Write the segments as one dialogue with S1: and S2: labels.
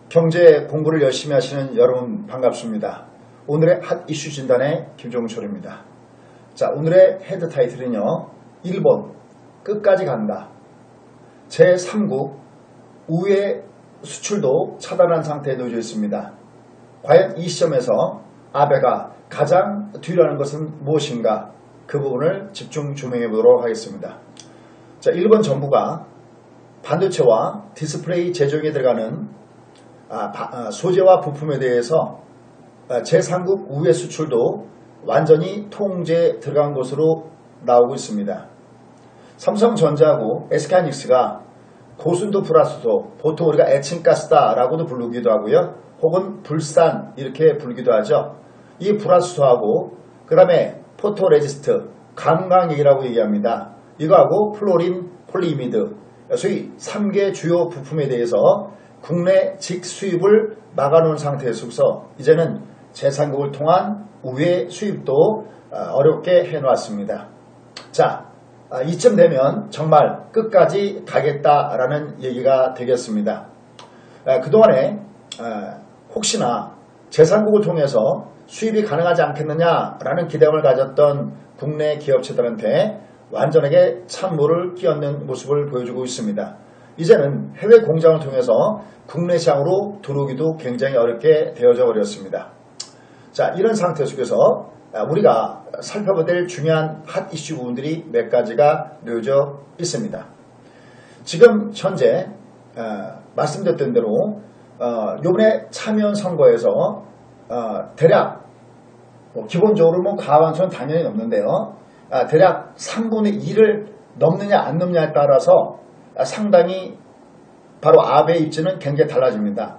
S1: 경제 공부를 열심히 하시는 여러분 반갑습니다. 오늘의 핫 이슈 진단의 김종철입니다. 자, 오늘의 헤드 타이틀은요. 일본 끝까지 간다. 제3국 우회 수출도 차단한 상태에 놓여져 있습니다. 과연 이 시점에서 아베가 가장 두려워하는 것은 무엇인가? 그 부분을 집중 조명해 보도록 하겠습니다. 자, 일본 정부가 반도체와 디스플레이 제조에 들어가는 소재와 부품에 대해서 제3국 우회 수출도 완전히 통제에 들어간 것으로 나오고 있습니다. 삼성전자하고 SK하이닉스가 고순도 불화수소, 보통 우리가 에칭가스다라고도 부르기도 하고요. 혹은 불산 이렇게 부르기도 하죠. 이 불화수소하고 그 다음에 포토레지스트, 감광액이라고 얘기합니다. 이거하고 플로린, 폴리이미드, 소위 3개 주요 부품에 대해서 국내 직수입을 막아놓은 상태에서 이제는 제3국을 통한 우회 수입도 어렵게 해놓았습니다. 자, 이쯤 되면 정말 끝까지 가겠다라는 얘기가 되겠습니다. 그동안에 혹시나 제3국을 통해서 수입이 가능하지 않겠느냐라는 기대감을 가졌던 국내 기업체들한테 완전하게 찬물을 끼얹는 모습을 보여주고 있습니다. 이제는 해외 공장을 통해서 국내 시장으로 들어오기도 굉장히 어렵게 되어져 버렸습니다. 자, 이런 상태 속에서 우리가 살펴봐야 될 중요한 핫 이슈 부분들이 몇 가지가 놓여져 있습니다. 지금 현재 말씀드렸던 대로 이번에 참여연 선거에서 대략 기본적으로 과반수는 당연히 넘는데요. 대략 3분의 2를 넘느냐 안 넘느냐에 따라서 상당히 바로 아베의 입지는 굉장히 달라집니다.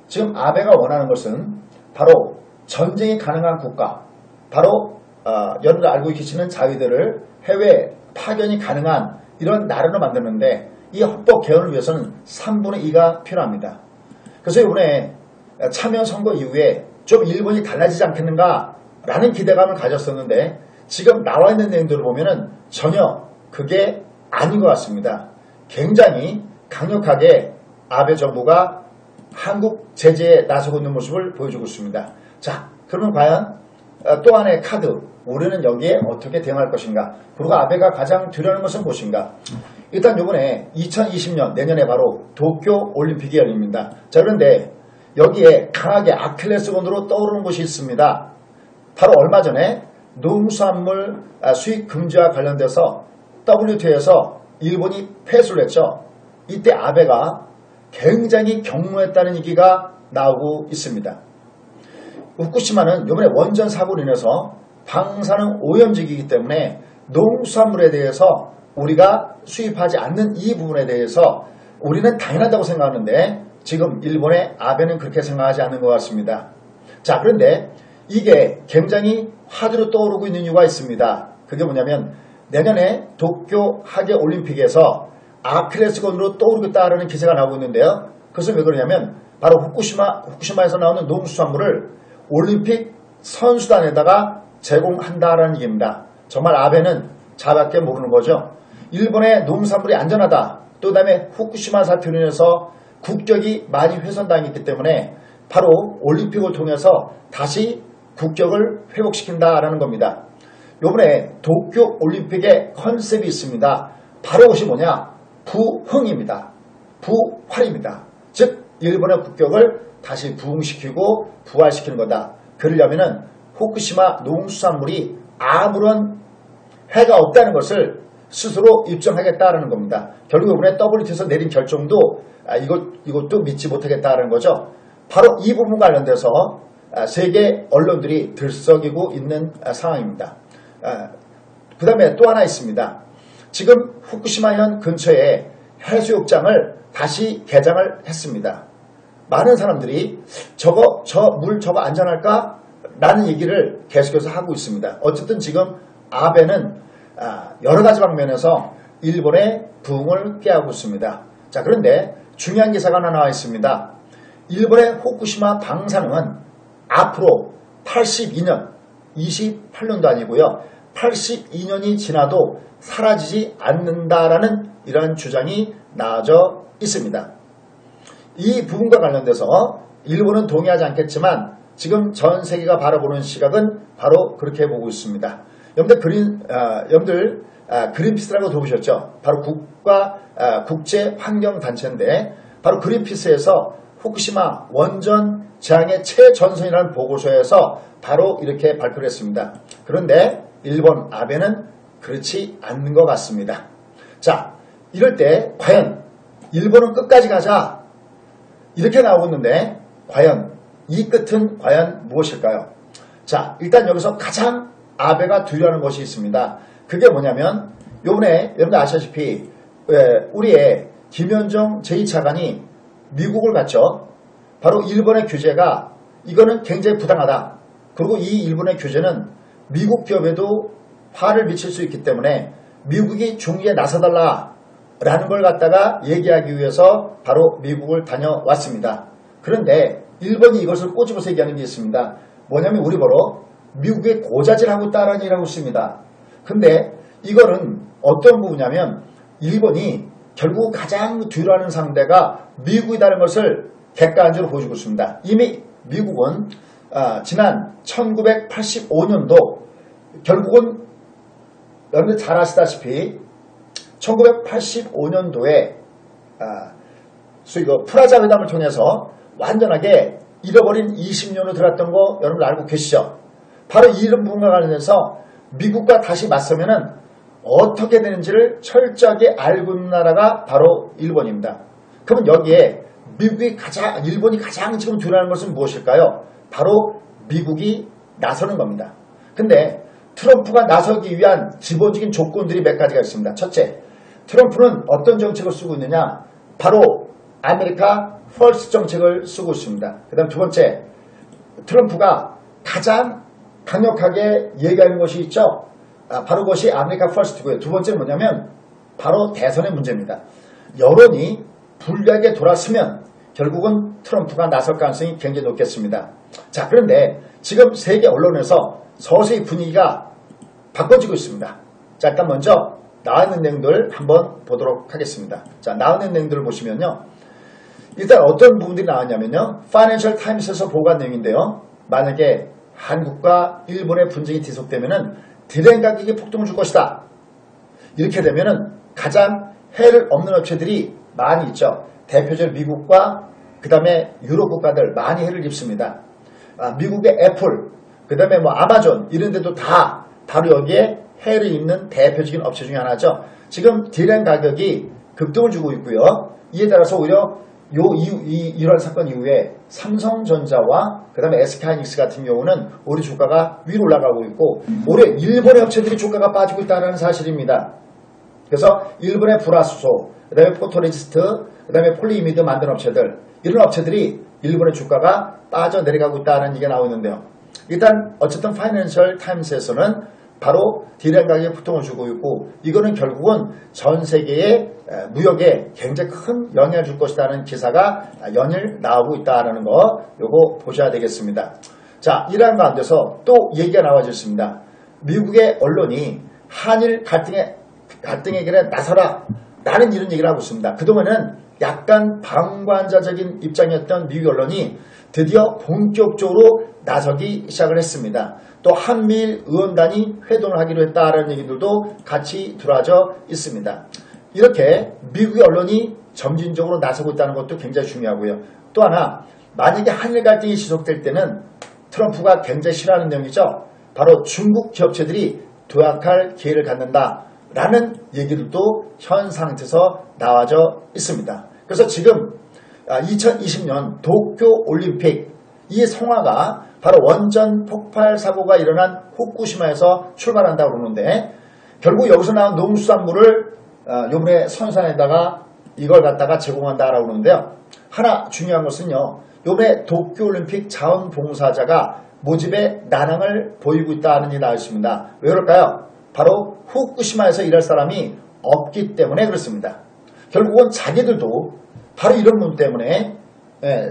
S1: 지금 아베가 원하는 것은 바로 전쟁이 가능한 국가, 바로 여러분들 알고 계시는 자위들을 해외 파견이 가능한 이런 나라를 만드는데 이 헌법 개헌을 위해서는 3분의 2가 필요합니다. 그래서 이번에 참여 선거 이후에 좀 일본이 달라지지 않겠는가 라는 기대감을 가졌었는데 지금 나와 있는 내용들을 보면은 전혀 그게 아닌 것 같습니다. 굉장히 강력하게 아베 정부가 한국 제재에 나서고 있는 모습을 보여주고 있습니다. 자, 그러면 과연 또 하나의 카드, 우리는 여기에 어떻게 대응할 것인가? 그리고 아베가 가장 두려워하는 것은 무엇인가? 일단 이번에 2020년 내년에 바로 도쿄 올림픽이 열립니다. 자, 그런데 여기에 강하게 아킬레스건으로 떠오르는 곳이 있습니다. 바로 얼마 전에 농수산물 수입 금지와 관련돼서 WTO에서 일본이 패소를 했죠. 이때 아베가 굉장히 경로했다는 얘기가 나오고 있습니다. 후쿠시마는 이번에 원전 사고로 인해서 방사능 오염지이기 때문에 농수산물에 대해서 우리가 수입하지 않는 이 부분에 대해서 우리는 당연하다고 생각하는데 지금 일본의 아베는 그렇게 생각하지 않는 것 같습니다. 자, 그런데 이게 굉장히 화두로 떠오르고 있는 이유가 있습니다. 그게 뭐냐면 내년에 도쿄 하계올림픽에서 아킬레스건으로 떠오르겠다라는 기세가 나오고 있는데요. 그것은 왜 그러냐면 바로 후쿠시마에서 나오는 농수산물을 올림픽 선수단에다가 제공한다라는 얘기입니다. 정말 아베는 자밖에 모르는 거죠. 일본의 농산물이 안전하다. 또 다음에 후쿠시마 사태로 인해서 국격이 많이 훼손당했기 때문에 바로 올림픽을 통해서 다시 국격을 회복시킨다라는 겁니다. 이번에 도쿄 올림픽의 컨셉이 있습니다. 바로 그것이 뭐냐? 부흥입니다. 부활입니다. 즉 일본의 국격을 다시 부흥시키고 부활시키는 거다. 그러려면은 후쿠시마 농수산물이 아무런 해가 없다는 것을 스스로 입증하겠다라는 겁니다. 결국 이번에 WTO에서 내린 결정도 이것도 믿지 못하겠다는 거죠. 바로 이 부분 관련돼서 세계 언론들이 들썩이고 있는 상황입니다. 그 다음에 또 하나 있습니다. 지금 후쿠시마현 근처에 해수욕장을 다시 개장을 했습니다. 많은 사람들이 저 물 저거 안전할까? 라는 얘기를 계속해서 하고 있습니다. 어쨌든 지금 아베는 여러 가지 방면에서 일본의 부흥을 꾀하고 있습니다. 자, 그런데 중요한 기사가 하나 나와 있습니다. 일본의 후쿠시마 방사능은 앞으로 82년, 28년도 아니고요. 82년이 지나도 사라지지 않는다라는 이러한 주장이 나와져 있습니다. 이 부분과 관련돼서 일본은 동의하지 않겠지만 지금 전 세계가 바라보는 시각은 바로 그렇게 보고 있습니다. 여러분들 그린피스라고 들어보셨죠? 바로 국제 환경 단체인데 바로 그린피스에서 후쿠시마 원전 재앙의 최전선이라는 보고서에서 바로 이렇게 발표를 했습니다. 그런데 일본 아베는 그렇지 않는 것 같습니다. 자, 이럴 때 과연 일본은 끝까지 가자 이렇게 나오고 있는데 과연 이 끝은 과연 무엇일까요? 자, 일단 여기서 가장 아베가 두려워하는 것이 있습니다. 그게 뭐냐면 요번에 여러분들 아시다시피 우리의 김현정 제2차관이 미국을 갔죠. 바로 일본의 규제가 이거는 굉장히 부당하다. 그리고 이 일본의 규제는 미국 기업에도 화를 미칠 수 있기 때문에 미국이 중재에 나서달라라는 걸 갖다가 얘기하기 위해서 바로 미국을 다녀왔습니다. 그런데 일본이 이것을 꼬집어서 얘기하는 게 있습니다. 뭐냐면 우리 보러 미국의 고자질하고 있다라는 얘기를 하고 있습니다. 근데 이거는 어떤 부분이냐면 일본이 결국 가장 두려워하는 상대가 미국이라는 것을 객관적으로 보여주고 있습니다. 이미 미국은 지난 1985년도 결국은 여러분들 잘 아시다시피 1985년도에 프라자 회담을 통해서 완전하게 잃어버린 20년으로 들어갔던 거 여러분들 알고 계시죠? 바로 이런 부분과 관련해서 미국과 다시 맞서면은 어떻게 되는지를 철저하게 알고 있는 나라가 바로 일본입니다. 그러면 여기에 일본이 가장 지금 두려워하는 것은 무엇일까요? 바로 미국이 나서는 겁니다. 근데 트럼프가 나서기 위한 기본적인 조건들이 몇 가지가 있습니다. 첫째, 트럼프는 어떤 정책을 쓰고 있느냐? 바로 아메리카 퍼스트 정책을 쓰고 있습니다. 그 다음 두 번째, 트럼프가 가장 강력하게 얘기하는 것이 있죠. 바로 그것이 아메리카 퍼스트고요. 두 번째는 뭐냐면 바로 대선의 문제입니다. 여론이 불리하게 돌았으면 결국은 트럼프가 나설 가능성이 굉장히 높겠습니다. 자, 그런데 지금 세계 언론에서 서서히 분위기가 바꿔지고 있습니다. 자, 일단 먼저 나와 있는 내용들 한번 보도록 하겠습니다. 자, 나와 있는 내용들을 보시면요. 일단 어떤 부분들이 나왔냐면요. 파이낸셜 타임스에서 보고한 내용인데요. 만약에 한국과 일본의 분쟁이 지속되면은 디램 가격이 폭등을 줄 것이다. 이렇게 되면은 가장 해를 없는 업체들이 많이 있죠. 대표적으로 미국과 그 다음에 유럽 국가들 많이 해를 입습니다. 미국의 애플, 그 다음에 아마존 이런 데도 다 바로 여기에 해를 입는 대표적인 업체 중에 하나죠. 지금 디램 가격이 급등을 주고 있고요. 이에 따라서 오히려 이러한 사건 이후에 삼성전자와 그 다음에 SK하이닉스 같은 경우는 올해 주가가 위로 올라가고 있고 올해 일본의 업체들이 주가가 빠지고 있다는 사실입니다. 그래서 일본의 불화수소, 그 다음에 포토레지스트, 그 다음에 폴리이미드 만드는 업체들 이런 업체들이 일본의 주가가 빠져내려가고 있다는 얘기가 나오고 있는데요. 일단 어쨌든 파이낸셜 타임스에서는 바로 디램 가격에 폭등을 주고 있고 이거는 결국은 전 세계의 무역에 굉장히 큰 영향을 줄 것이라는 기사가 연일 나오고 있다는 거 요거 보셔야 되겠습니다. 자, 이러한 가운데서 또 얘기가 나와졌습니다. 미국의 언론이 한일 갈등의 길에 나서라 라는 이런 얘기를 하고 있습니다. 그동안은 약간 방관자적인 입장이었던 미국 언론이 드디어 본격적으로 나서기 시작을 했습니다. 또 한미일 의원단이 회동을 하기로 했다라는 얘기들도 같이 들어와져 있습니다. 이렇게 미국의 언론이 점진적으로 나서고 있다는 것도 굉장히 중요하고요. 또 하나, 만약에 한일 갈등이 지속될 때는 트럼프가 굉장히 싫어하는 내용이죠. 바로 중국 기업체들이 도약할 기회를 갖는다라는 얘기들도 현 상태에서 나와져 있습니다. 그래서 지금 2020년 도쿄 올림픽 이 성화가 바로 원전 폭발 사고가 일어난 후쿠시마에서 출발한다고 그러는데 결국 여기서 나온 농수산물을 요번에 선산에다가 이걸 갖다가 제공한다라고 그러는데요. 하나 중요한 것은요. 요번에 도쿄올림픽 자원봉사자가 모집에 난항을 보이고 있다는 일이 나와 있습니다. 왜 그럴까요? 바로 후쿠시마에서 일할 사람이 없기 때문에 그렇습니다. 결국은 자기들도 바로 이런 문 때문에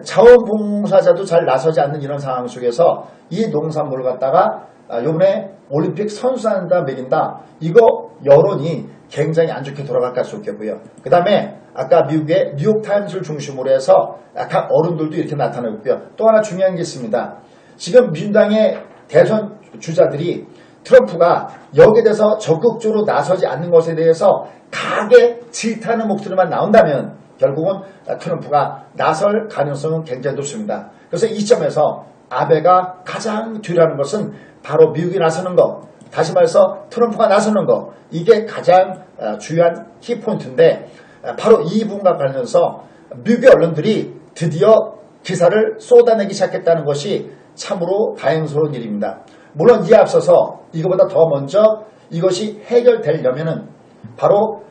S1: 자원봉사자도 잘 나서지 않는 이런 상황 속에서 이 농산물을 갖다가 요번에 올림픽 선수한다 먹인다 이거 여론이 굉장히 안 좋게 돌아갈 수 있겠고요. 그 다음에 아까 미국의 뉴욕타임즈를 중심으로 해서 각 어른들도 이렇게 나타나고 있고요. 또 하나 중요한 게 있습니다. 지금 민주당의 대선 주자들이 트럼프가 여기에 대해서 적극적으로 나서지 않는 것에 대해서 강하게 질타하는 목소리만 나온다면 결국은 트럼프가 나설 가능성은 굉장히 높습니다. 그래서 이 점에서 아베가 가장 두려워하는 것은 바로 미국이 나서는 것, 다시 말해서 트럼프가 나서는 것, 이게 가장 중요한 키포인트인데 바로 이 부분과 관련해서 미국의 언론들이 드디어 기사를 쏟아내기 시작했다는 것이 참으로 다행스러운 일입니다. 물론 이에 앞서서 이거보다 더 먼저 이것이 해결되려면은 바로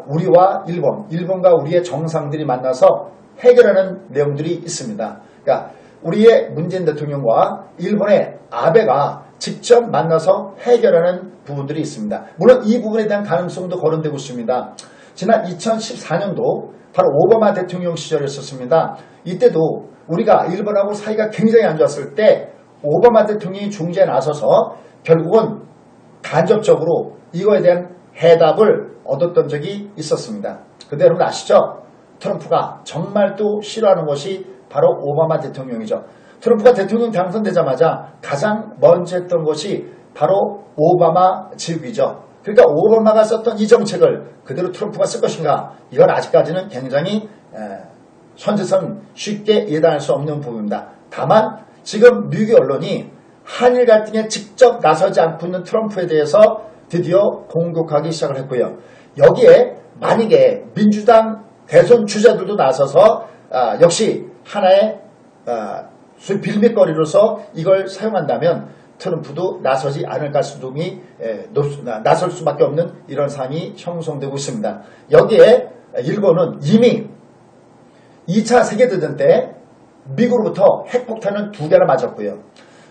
S1: 우리와 일본과 우리의 정상들이 만나서 해결하는 내용들이 있습니다. 그러니까 우리의 문재인 대통령과 일본의 아베가 직접 만나서 해결하는 부분들이 있습니다. 물론 이 부분에 대한 가능성도 거론되고 있습니다. 지난 2014년도 바로 오바마 대통령 시절이었습니다. 이때도 우리가 일본하고 사이가 굉장히 안 좋았을 때 오바마 대통령이 중재에 나서서 결국은 간접적으로 이거에 대한 해답을 얻었던 적이 있었습니다. 근데 여러분 아시죠? 트럼프가 정말 또 싫어하는 것이 바로 오바마 대통령이죠. 트럼프가 대통령 당선되자마자 가장 먼저 했던 것이 바로 오바마 지우기죠. 그러니까 오바마가 썼던 이 정책을 그대로 트럼프가 쓸 것인가, 이건 아직까지는 굉장히 현재선 쉽게 예단할 수 없는 부분입니다. 다만 지금 미국의 언론이 한일 갈등에 직접 나서지 않고 있는 트럼프에 대해서 드디어 공격하기 시작을 했고요. 여기에 만약에 민주당 대선 주자들도 나서서 역시 하나의 빌미거리로서 이걸 사용한다면 트럼프도 나서지 않을 가능성이 나설 수밖에 없는 이런 상황이 형성되고 있습니다. 여기에 일본은 이미 2차 세계대전 때 미국으로부터 핵폭탄을 2개나 맞았고요.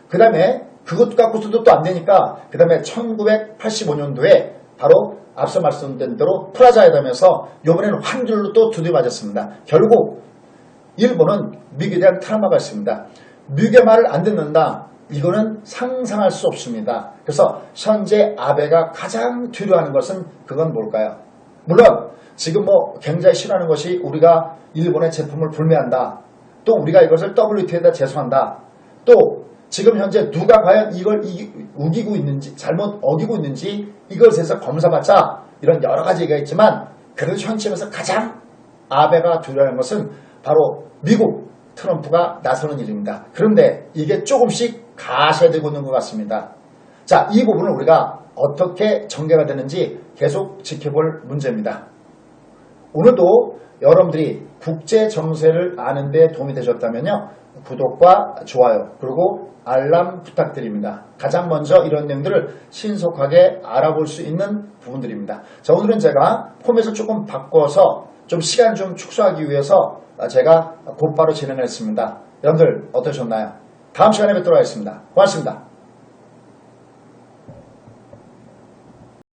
S1: 그 다음에 그것 갖고서도 또 안 되니까 그 다음에 1985년도에 바로 앞서 말씀드린 대로 프라자회담에서 이번에는 환줄로 또 2대 맞았습니다. 결국 일본은 미국에 대한 트라우마가 있습니다. 미국의 말을 안 듣는다. 이거는 상상할 수 없습니다. 그래서 현재 아베가 가장 두려워하는 것은 그건 뭘까요? 물론 지금 굉장히 싫어하는 것이 우리가 일본의 제품을 불매한다. 또 우리가 이것을 WTO에다 제소한다. 또 지금 현재 누가 과연 이걸 우기고 있는지 잘못 어기고 있는지 이것에서 검사받자, 이런 여러 가지 얘기가 있지만 그래도 현실에서 가장 아베가 두려워하는 것은 바로 미국 트럼프가 나서는 일입니다. 그런데 이게 조금씩 가시화되고 있는 것 같습니다. 자, 이 부분을 우리가 어떻게 전개가 되는지 계속 지켜볼 문제입니다. 오늘도 여러분들이 국제 정세를 아는 데 도움이 되셨다면요, 구독과 좋아요 그리고 알람 부탁드립니다. 가장 먼저 이런 내용들을 신속하게 알아볼 수 있는 부분들입니다. 자, 오늘은 제가 포맷을 조금 바꿔서 좀 시간 좀 축소하기 위해서 제가 곧바로 진행을 했습니다. 여러분들 어떠셨나요? 다음 시간에 뵙도록 하겠습니다. 고맙습니다.